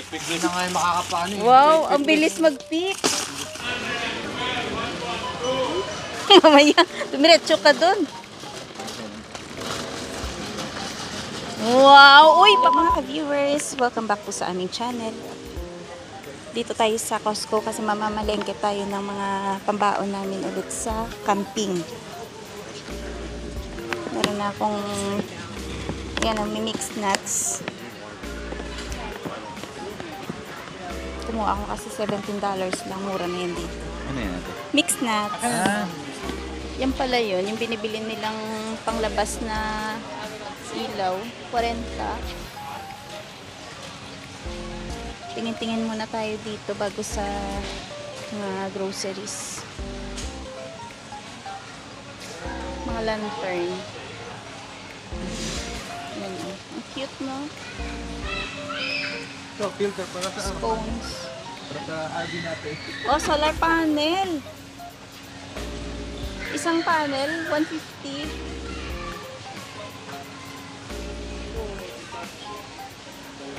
Hindi na nga yung makakapaano eh. Wow, ang bilis mag-pick. Mamaya, dumiretso ka dun. Wow! Uy, mga ka-viewers, welcome back po sa aming channel. Dito tayo sa Costco kasi mamamalengke tayo ng mga pambaon namin ulit sa camping. Meron na akong yan ang mixed nuts. Kumuha ako kasi $17 lang. Mura na yun dito. Ano yan natin? Mixed nuts. Yan pala yun. Yung binibili nilang panglabas na ilaw. 40. Tingin-tingin muna tayo dito bago sa mga groceries. Mga lantern. Yan. Ang cute, no? So, filter para sa Scones. para sa RV natin. Oh, solar panel. Isang panel, 150.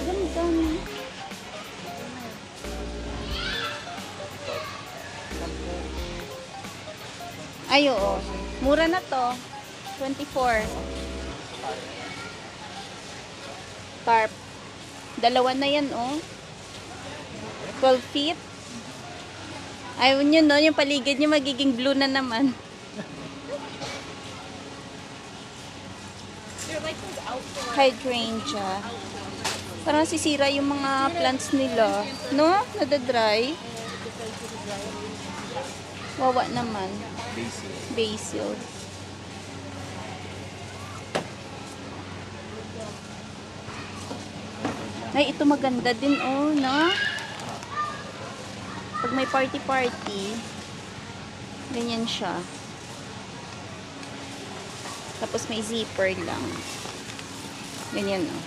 Ganda. Ay, oo. Mura na to. 24. Tarp. Dalawa na yan, oh. 12 feet. Ayaw nyo, no? Yung paligid nyo magiging blue na naman. Hydrangea. Parang sisira yung mga plants nila. No? Nadadry. Wawa naman. Basil. Ay, ito maganda din, oh, no? Pag may party-party, ganyan siya. Tapos may zipper lang. Ganyan, oh.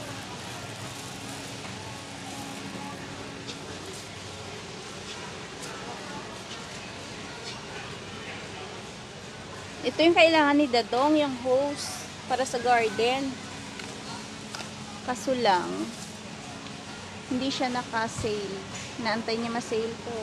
Ito yung kailangan ni Dadong, yung hose para sa garden. Kaso lang, hindi siya naka-sale. Naantay niya ma-sale to.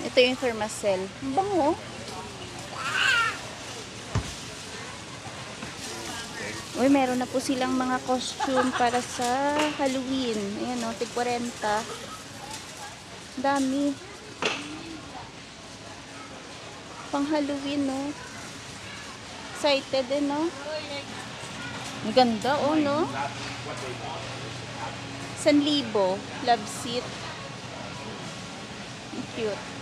Ito yung thermacell. Ang bango. Uy, meron na po silang mga costume para sa Halloween. Ayan, o, tig 40. Dami. Pang Halloween, no? Excited din, no? Ang ganda, oh, no? 1,000. Love seat. Ang cute.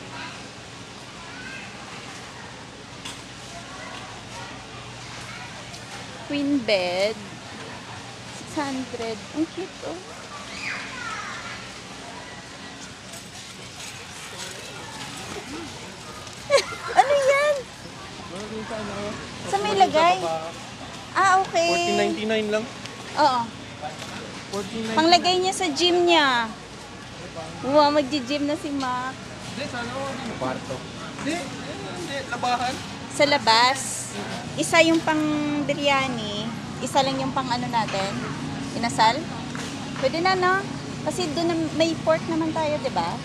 Queen bed. 600. Ang cute, oh. Ano yan? Sa may lagay? Ah, okay. 14.99 lang. Oo. 14.99. Panglagay niya sa gym niya. Wow, magji-gym na si Mac. Hindi, sana ako din. Kwarto. Hindi, labahan. Sa labas. Isa yung pang biryani. Isa lang yung pang ano natin. Inasal. Pwede na, no? Kasi doon may pork naman tayo, di ba?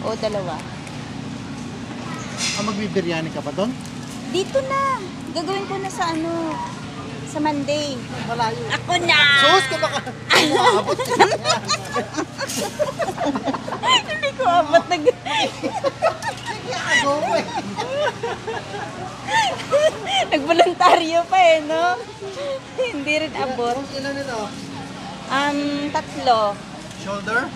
O, dalawa. Magbibiryani ka pa doon? Dito na. Gagawin ko na sa ano. Sa Monday. Malayo. Ako na! Sus ka baka. Umabot ka na. Hindi ko abot na nagboluntaryo pa eh, no? Hindi rin abot. Ilan nito? 3. Shoulder?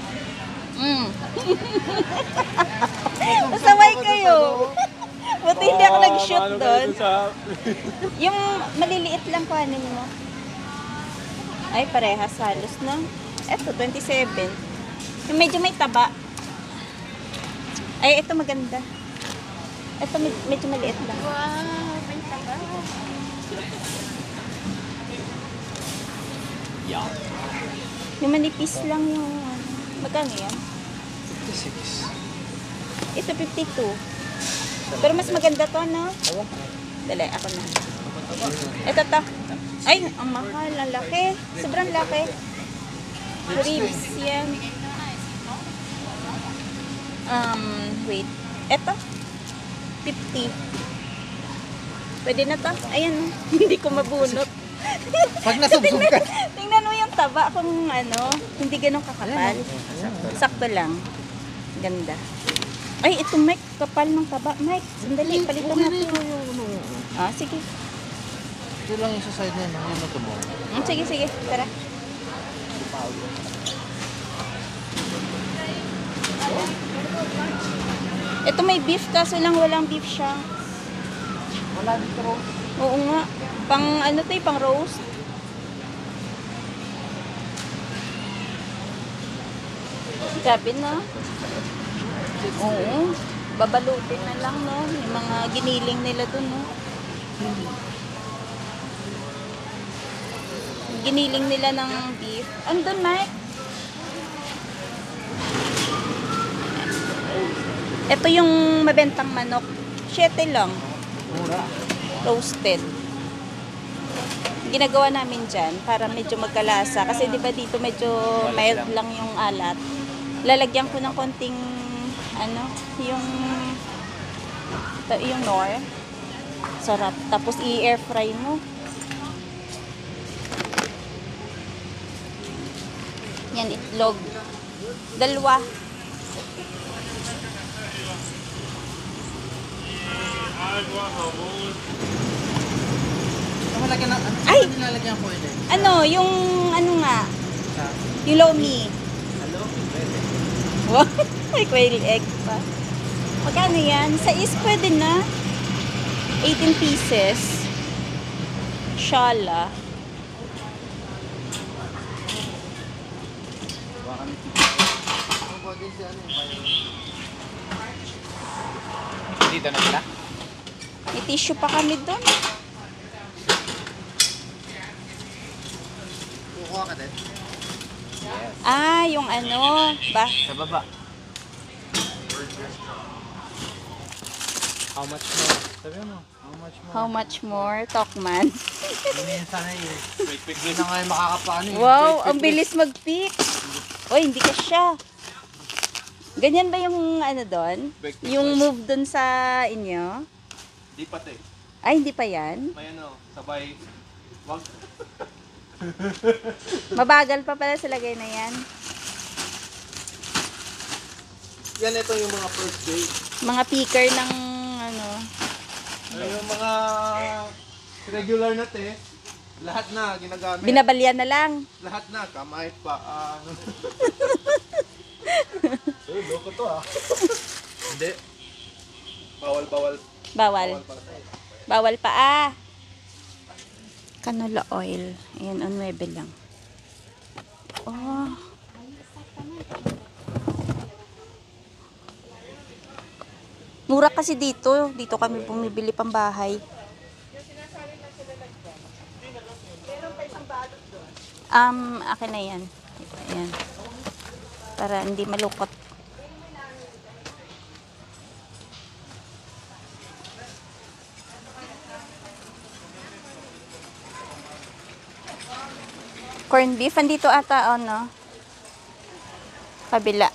Masaway kayo. Buti hindi ako nag-shoot doon. Yung maliliit lang kuhanin mo. Ay, parehas halos, no? Eto, 27. Yung medyo may taba. Ay, ito maganda. Ito medyo maliit lang. Wow, may taba. Yeah. Yung manipis lang yung... Magkano yan? 56. Ito 52. Pero mas maganda to, no? Ewan ko. Dali, ako na. Ito to. Ay, ang mahal. Ang laki. Sobrang laki. Ribs yan. Wait. Ito. 50. Pwede na to. Ayan, oh. Hindi ko mabunot. Pag nasubsob ka. Tingnan mo yung taba kung ano, hindi ganun kakapal. Sakto lang. Ganda. Ay, ito Mike, kapal ng taba. Mike, sandali, palitan natin. Ah, sige. Ito lang yung sa side na yun. Yung luto mo. Sige, sige. Tara. Ito may beef kaso lang walang beef siya. Wala dito ro. Oo nga. Pang ano to pang roast. Grabe na. Oo. Babalutin na lang, no? Yung mga giniling nila dun, no? Giniling nila ng beef. Andun, Mike. Ito yung mabentang manok. 7 lang. Mura. Roasted. Ginagawa namin dyan para medyo magkalasa. Kasi di ba dito medyo mild lang yung alat. Lalagyan ko ng konting ano, yung nor. Sarap. Tapos i-air fry mo. Yan, itlog. 2. Malagyan na, ano? Ay! Ano nilalagyan ko yun eh? Ano, yung ano nga, Sa? yung lomi. Hello? Pwede. Wow, may quail egg pa. Magkano yan? Sa is pwede na. 18 pieces. Shala. Baka may ano ba din si ano yung fire? Dito na sila? May tissue pa kami doon. Kukuha ka din? Yes. Ah, yung ano, ba? Sa baba. How much more? Sabi mo, how much more? How much more? Tokman. Hindi yan sana yun. Hindi na nga yung makakapaano yun. Wow, ang bilis mag-pick. Oy, hindi ka siya. Ganyan ba yung ano doon? Yung move doon sa inyo? Di pati. Ay, hindi pa yan? May ano, sabay. Wag. Mabagal pa pala sa lagay na yan. Yan, ito yung mga first day. Mga picker ng ano. Yung mga regular na te, lahat na ginagamit. Binabalyan na lang. Lahat na, kamay pa. Ano. Loko to ah. Hindi. Bawal. Bawal. Bawal pala tayo. Bawal pa ah. Canola oil. Ayan, on 9 lang. Oh. Mura kasi dito. Dito kami bumibili pang bahay. Akin na yan. Ayan. Para hindi malukot. Corned beef. Andito ata, no? Kabila.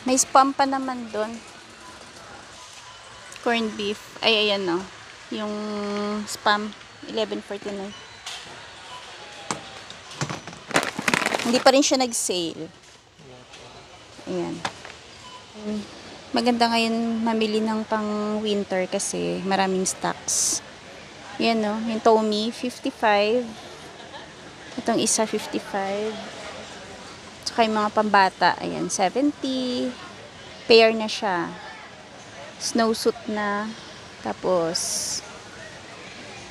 May spam pa naman doon. Corned beef. Ay, ayan, no? Yung spam. 11.49. Hindi pa rin siya nag-sale. Ayan. Maganda ngayon mamili ng pang winter kasi maraming stocks. Yan, no? Yung Tommy, 55. Itong isa, 55. Tsaka yung mga pambata, ayan, 70. Pair na siya. Snowsuit na. Tapos,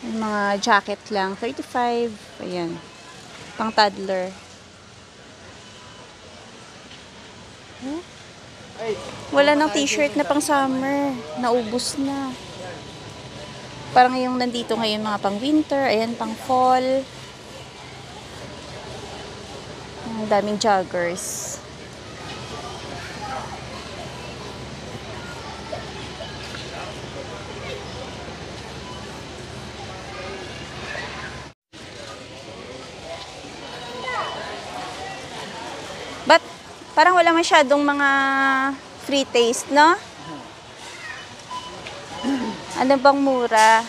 yung mga jacket lang, 35. Ayan. Pang toddler. Huh? Wala nang t-shirt na pang summer. Naubos na. Parang yung nandito ngayon mga pang winter. Ayan, pang fall. Ang daming joggers. But, parang wala masyadong mga free taste, no? Ano bang mura?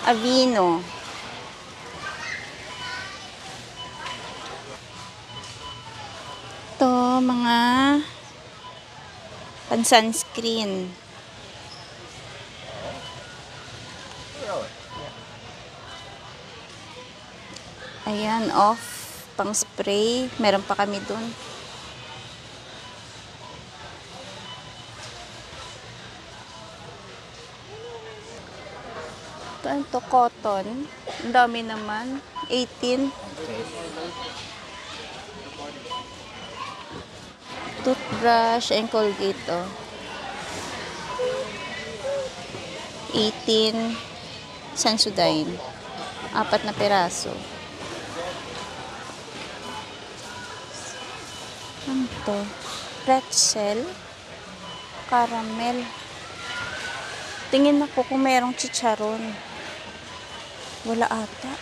Aveeno. Ito, mga pan-sunscreen. Ayan, off. Pang spray. Meron pa kami dun. Ito, ano to? Cotton. Ang dami naman. 18. Toothbrush and Colgate, oh. 18. Sensodyne. 4 na peraso. Ano to? Pretzel. Caramel. Tingin ako kung merong chicharon. Wala ata.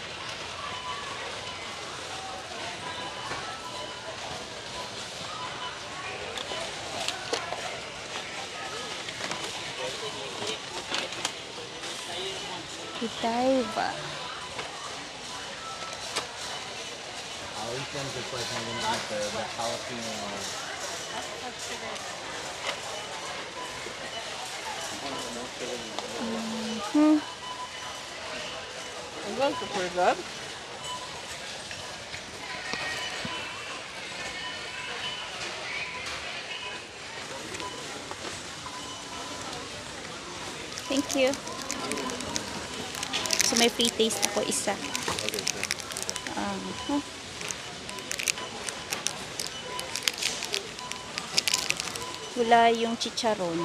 Godiva. I'm going to put that. Thank you. So, may free taste ako isa. Wala yung chicharon.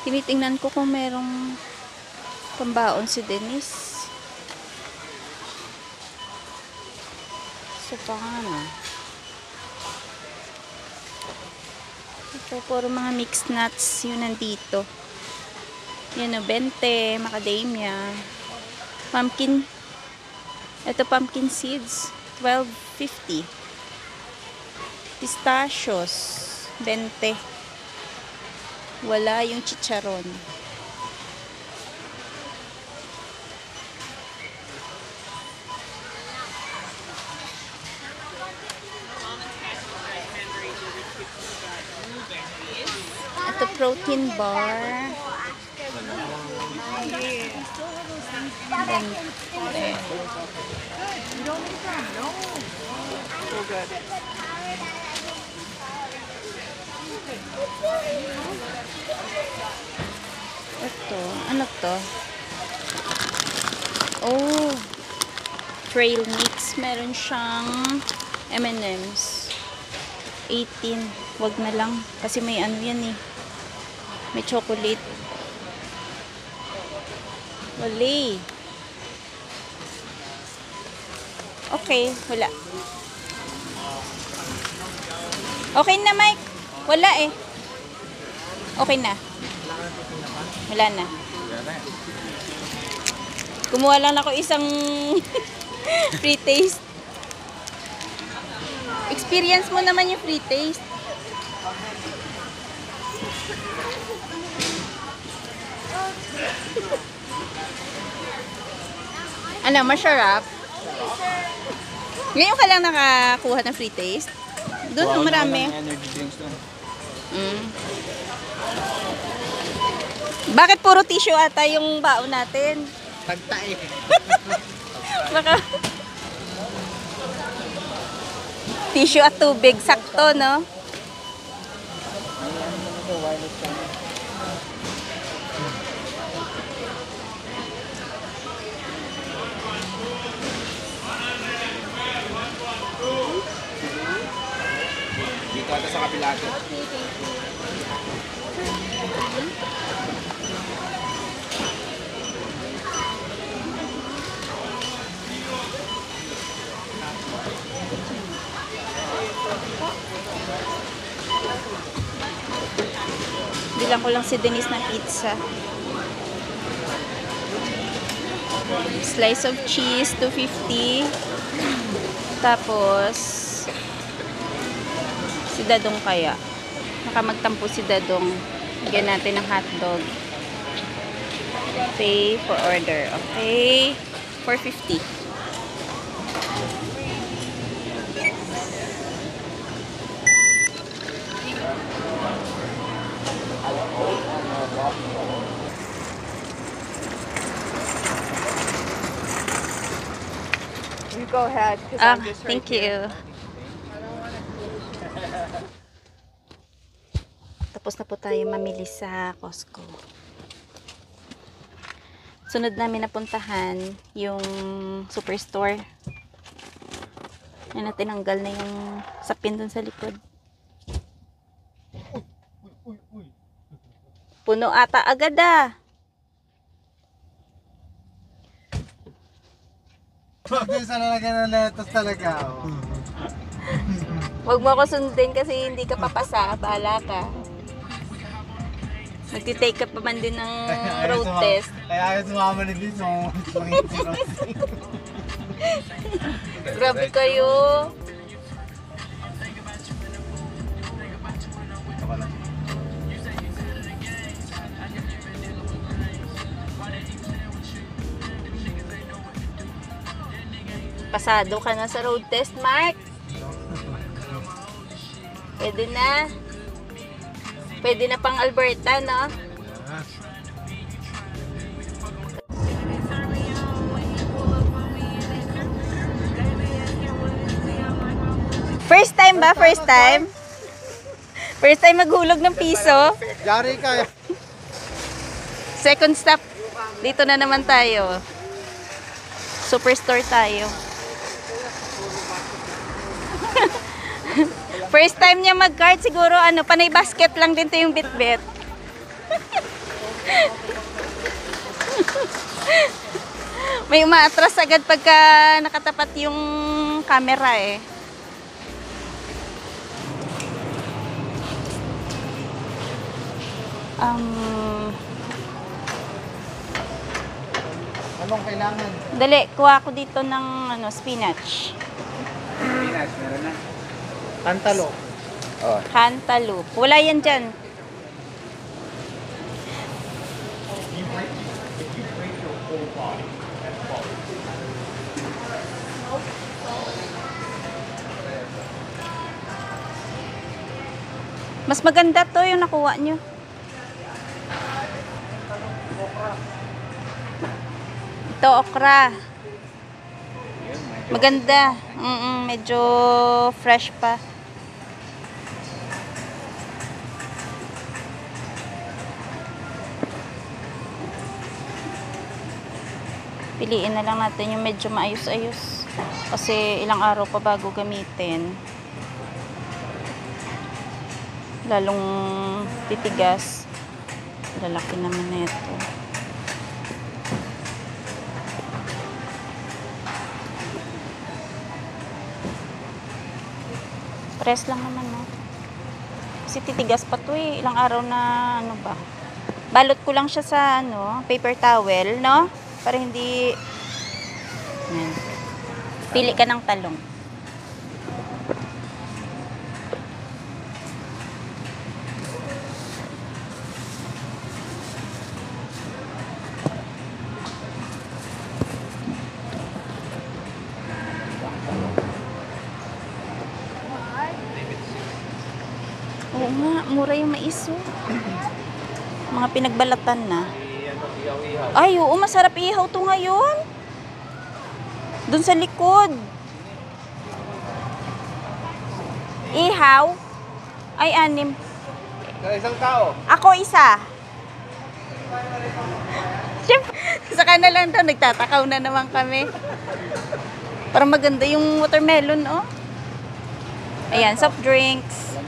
Tinitingnan ko kung merong pambaon si Denise. So, paano? Ito, puro mga mixed nuts yun nandito. Yan o, 20, macadamia, pumpkin. Ito, pumpkin seeds, 12.50. Pistachios, 20. Wala yung chicharon. Ito, protein bar. Ito, ano to? Oh, trail mix. Meron siyang M&M's. 18. Wag na lang. Kasi may ano yan eh. May chocolate. Wali. Okay, wala. Okay na, Mike. Wala eh. Okay na. Wala na. Kumuha lang ako isang free taste. Experience mo naman yung free taste. Ano, masarap? Ngayon ka lang nakakuha ng free taste? Doon marami. Energy drinks doon. Bakit puro tissue ata yung baon natin? Pagtae. Baka tissue at tubig, sakto, no? Wireless Pilates. Okay, thank you. Bilang ko lang si Denise ng pizza. Slice of cheese, 250. Tapos, si Dadong kaya. Baka magtampo si Dadong. Bigyan natin ng hotdog. Pay for order. Okay. 450. You go ahead, because Ah, I'm just right thank here. you. Tapos na po tayo mamili sa Costco. Sunod namin napuntahan yung Superstore. Yan na tinanggal na yung sapin dun sa likod. Puno ata agad ah. Mabisa na lagyan ng lettuce talaga. Oh. Huwag mo ako sundin kasi hindi ka papasa. Bahala ka. Magti-take ka pa man din ng road test. Kaya ayaw sumama ni Vince. Grabe kayo. Pasado ka na sa road test, Mark. Pwede na. Pwede na pang Alberta, no? First time ba? First time? First time maghulog ng piso? Yari ka. Second stop. Dito na naman tayo. Superstore tayo. First time niya mag-cart, siguro panay basket lang din to yung bit-bit. May umaatras agad pagka nakatapat yung camera eh. Anong kailangan? Dali, kuha ko dito ng spinach. Pinas, meron na. Kantalo. Oh. Cantaloupe. Wala yan dyan. Mas maganda to yung nakuha nyo. Ito, okra. Maganda. Medyo fresh pa. Piliin na lang natin yung medyo maayos-ayos. Kasi ilang araw pa bago gamitin. Lalong titigas. Lalaki naman na ito. Press lang naman, no? Kasi titigas pa to eh. Ilang araw na, ba? Balot ko lang siya sa, paper towel, no? Para hindi... Yan. Pili ka ng talong. Oo nga, mura yung mais, oh. Mga pinagbalatan na. Ay, oo, masarap ihaw to ngayon. Doon sa likod. Ihaw? Ay, 6. Sa isang tao. Ako isa. Siyempre, saka na lang daw, nagtatakaw na naman kami. Parang maganda yung watermelon, oh. Ayan, soft drinks.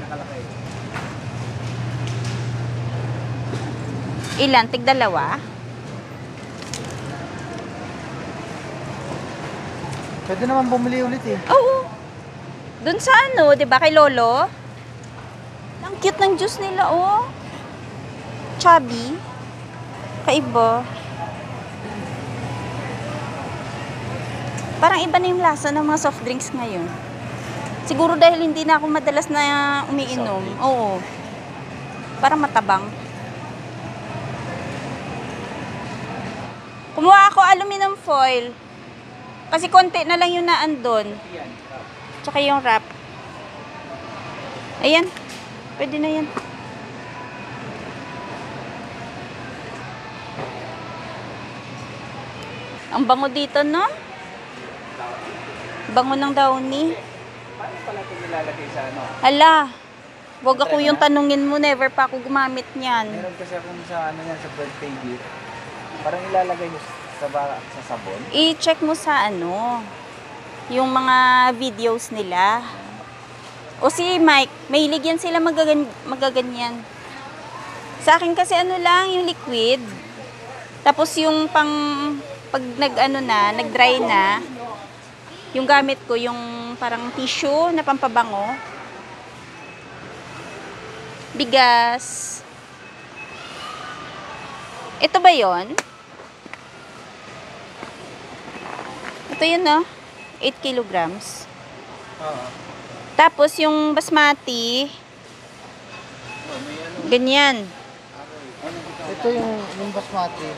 Ilan? Tig dalawa? Pwede naman bumili ulit eh. Oo. Doon sa ano, 'di ba kay Lolo? Ang cute ng juice nila, oh. Chubby. Kaiba. Parang iba na yung lasa ng mga soft drinks ngayon. Siguro dahil hindi na ako madalas na umiinom. Oo. Parang matabang. Kumuha ako aluminum foil. Kasi konti na lang yung naandun. Tsaka yung wrap. Ayan. Pwede na yan. Ang bango dito, no? Bango ng downy. Paano pala ito nilalagay sa ano? Hala. Huwag ako yung tanungin mo. Never pa ako gumamit niyan. Meron kasi akong sa ano yan, sa birthday gift. Parang ilalagay mo sa sabon. I-check mo sa ano, yung mga videos nila. O si Mike, mahilig yan sila magaganyan. Sa akin kasi ano lang, yung liquid. Tapos yung pag nag-dry na, yung gamit ko, yung parang tissue na pampabango. Bigas. Ito ba yon? Ito yun, no? 8 kilograms. Oo. Tapos yung basmati, ganyan. Ito yung basmati.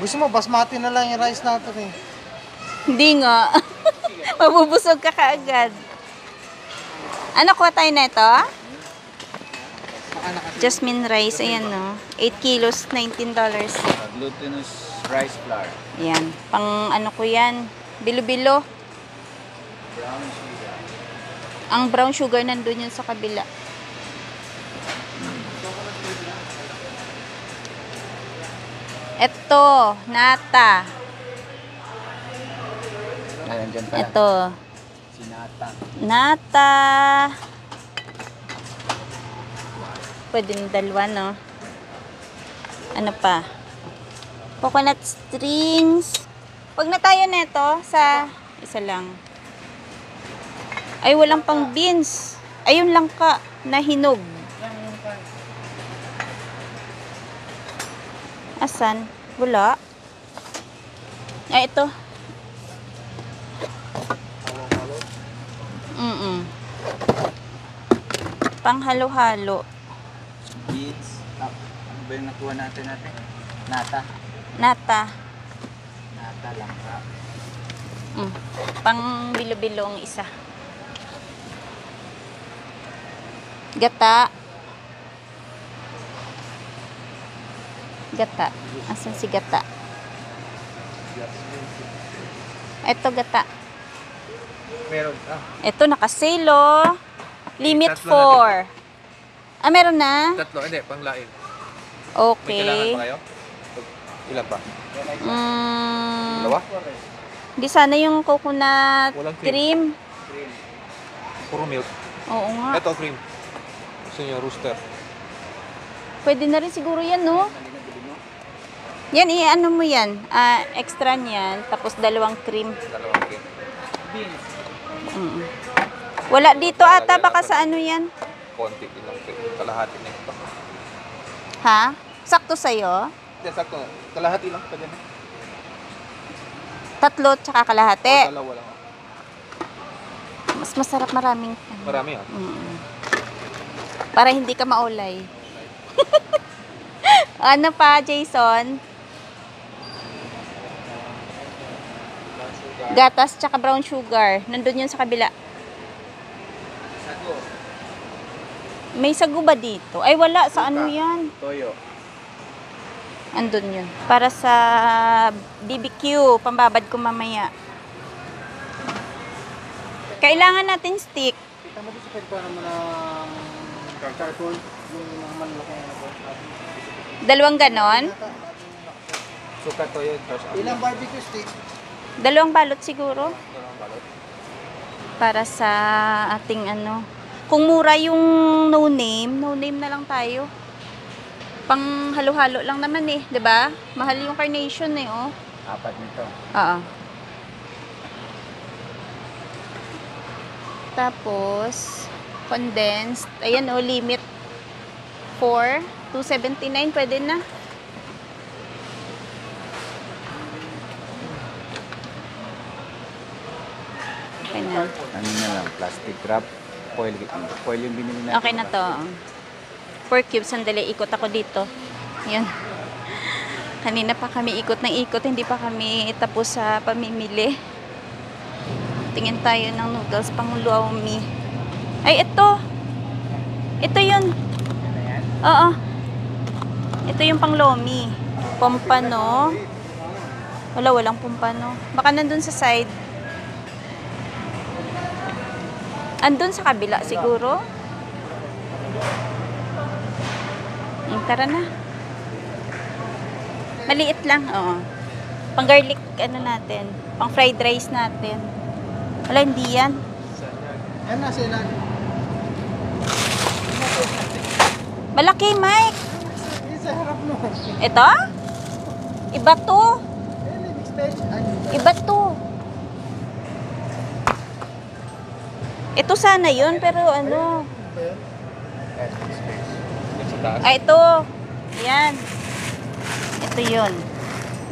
Gusto mo, basmati na lang yung rice natin eh. Hindi nga. Mabubusog ka kaagad. Ano, kuha tayo na ito? Jasmine rice, ayan no. 8 kilos, $19. Glutinous rice flour. Ayan. Pang ano ko yan. Bilo-bilo. Brown sugar. Ang brown sugar nandun yun sa kabila. Ito, nata. Ay, nandyan pala. Ito, Sinata. nata. Pwede ng dalawa, no? Ano pa? Coconut strings. Pag na tayo neto, sa isa lang. Ay, walang pang beans. Ayun lang ka, na hinog. Asan? Wala. Ay, ito. Pang halo-halo. Beets. Ano ba yung nakuha natin? Nata. Nata. Nata lang ka. Pang bilo-bilo ang isa. Gata. Gata. Asan si gata? Ito gata. Meron. Ito nakasale, oh. Limit Tatlo 4. Ah, meron na? Tatlo. Hindi, panglain. May Okay. kailangan pa kayo? Ilan pa? Dalawa? Di sana yung coconut Walang cream. Puro milk. Oo nga. Ito, cream. Gusto nyo, rooster. Pwede na rin siguro yan, no? Yan, i-ano mo yan. Extra niyan. Tapos dalawang cream. Dalawang cream. Wala dito ata. Baka sa ano yan? Konti ilang cream. Kalahati na ito. Ha? Sakto sa'yo? Hindi, sakto. Kalahati lang. Pwede na. Tatlo tsaka kalahati. Dalawa lang. Mas masarap maraming. Marami ah. Para hindi ka maulay. Ano pa, Jason? Gatas tsaka brown sugar. Nandun yun sa kabila. Sago. May sago ba dito? Ay, wala. Sa ano yan? Toyo. Andun yun. Para sa BBQ. Pambabad ko mamaya. Kailangan natin stick. Kita mo dito sa pagkuhan mo ng charcoal. Yung malaki na po. Dalawang ganon. Suka toyo. Ilang barbecue stick? Dalawang balot siguro. Dalawang balot. Para sa ating ano. Kung mura yung no name na lang tayo. Pang halo-halo lang naman eh, 'di ba? Mahal yung carnation eh, oh. 4 nito. Oo. Tapos, condensed. Ayan o, limit 4. 279, pwede na. Okay na. Ano na lang, plastic wrap. Foil yung binili natin. Okay na to. 4 cubes, sandali. Ikot ako dito. Yan. Kanina pa kami ikot ng ikot. Hindi pa kami tapos sa pamimili. Tingin tayo ng noodles pang Luomi. Ay, ito. Ito yun. Ano yan? Oo. Ito yung pang Lomi. Pompano. Walang pompano. Baka nandun sa side. Andun sa kabila siguro. Tara na. Maliit lang. Oo. Pang garlic ano natin. Pang fried rice natin. Wala, hindi yan. Yan na sila. Malaki, Mike. Sa harap mo. Ito? Iba to. Iba to. Ito sana yun, pero ano. Ito. Ayan. Ito yun.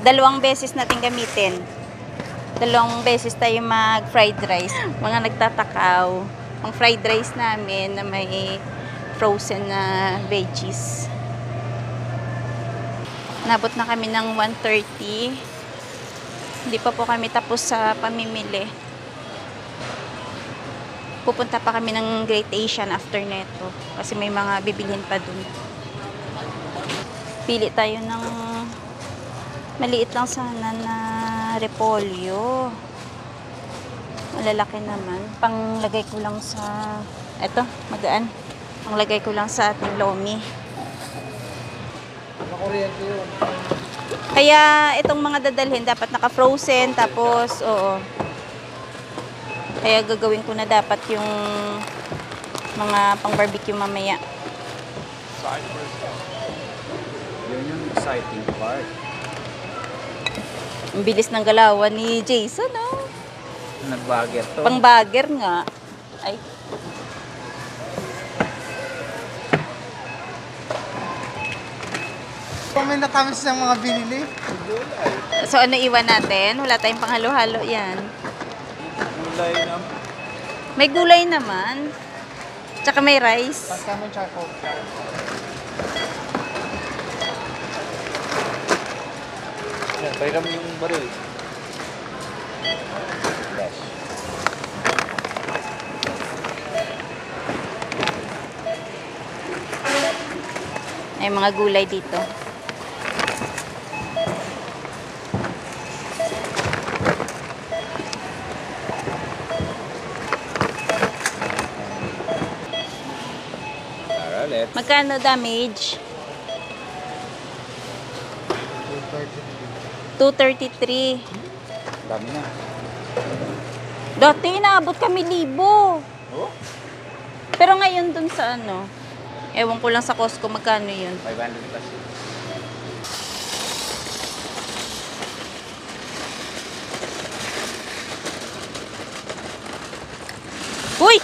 2 beses natin gamitin. 2 beses tayo mag fried rice. Mga nagtatakaw. Ang fried rice namin na may frozen na veggies. Nabot na kami ng 1:30. Hindi pa po kami tapos sa pamimili. Pupunta pa kami ng Great Asian after neto. Kasi may mga bibilhin pa dun. Pili tayo ng maliit lang sana na repolyo. Malalaki naman. Panglagay ko lang sa eto, magaan. Panglagay ko lang sa ating Lomi. Makuryente yun. Kaya itong mga dadalhin dapat naka-frozen tapos oo. Kaya gagawin ko na dapat yung mga pang-barbecue mamaya. Yun yung exciting part. Ang bilis ng galawan ni Jason, oh. Nag-bagger to. Pang-bagger nga. Ay. Kung may natamis ng mga binili. So ano iwan natin? Wala tayong panghalo-halo yan. Gulay na. May gulay naman. Tsaka may rice. Pagka mo charcoal. Yan, pairam yung baril. Dash. May mga gulay dito. Alright. Magkano damage? 233. Dami na. Dati inaabot kami 1,000. Oh? Pero ngayon dun sa ano, ewan ko lang sa Costco magkano yun. 500 plus. Uy!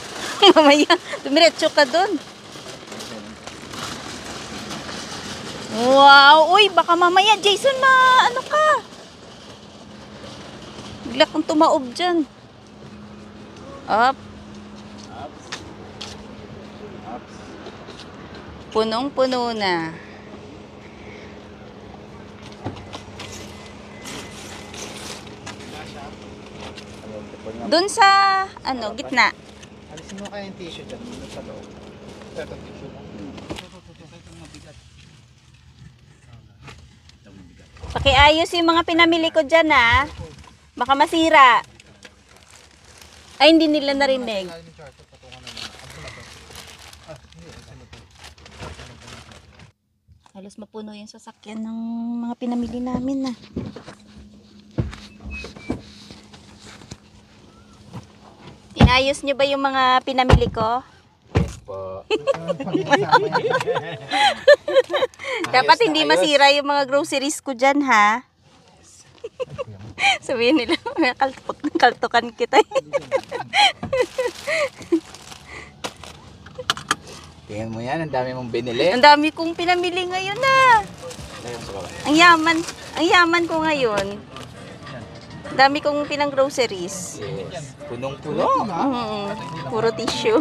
Mamaya, dumiretso ka dun. Wow! Uy, baka mamaya, Jason, ano ka? Bigla kang tumaob dyan. Up. Punong-puno na. Doon sa, ano, gitna. Alisin mo kaya yung tissue dyan. Sa loob. Ito tissue lang. Pakiayos yung mga pinamili ko dyan, ha. Baka masira. Ay, hindi nila narinig. Halos mapuno yung sasakyan ng mga pinamili namin, na. Inayos nyo ba yung mga pinamili ko? Yes po. Dapat Ayos na hindi ayos. masira yung mga groceries ko dyan, ha? Sabihin nila, kaltukan kita. Tingnan mo yan, ang dami mong binili. Ang dami kong pinamili ngayon, na. Ayun, sa baba. Ang yaman ko ngayon. Ang dami kong pinang groceries. Yes. Punong-puno. Puro tissue.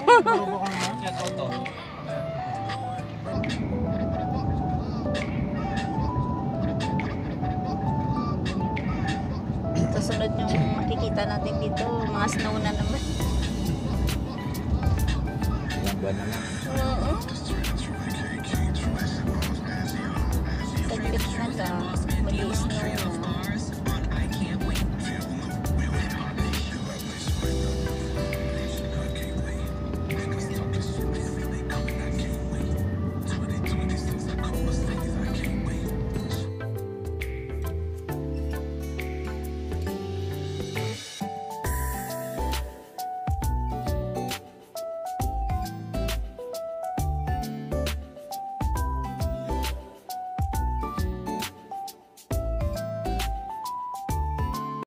Susunod yung makikita natin dito, mga snow na naman. Ilang buwan na lang. Saglit na lang, mali snow.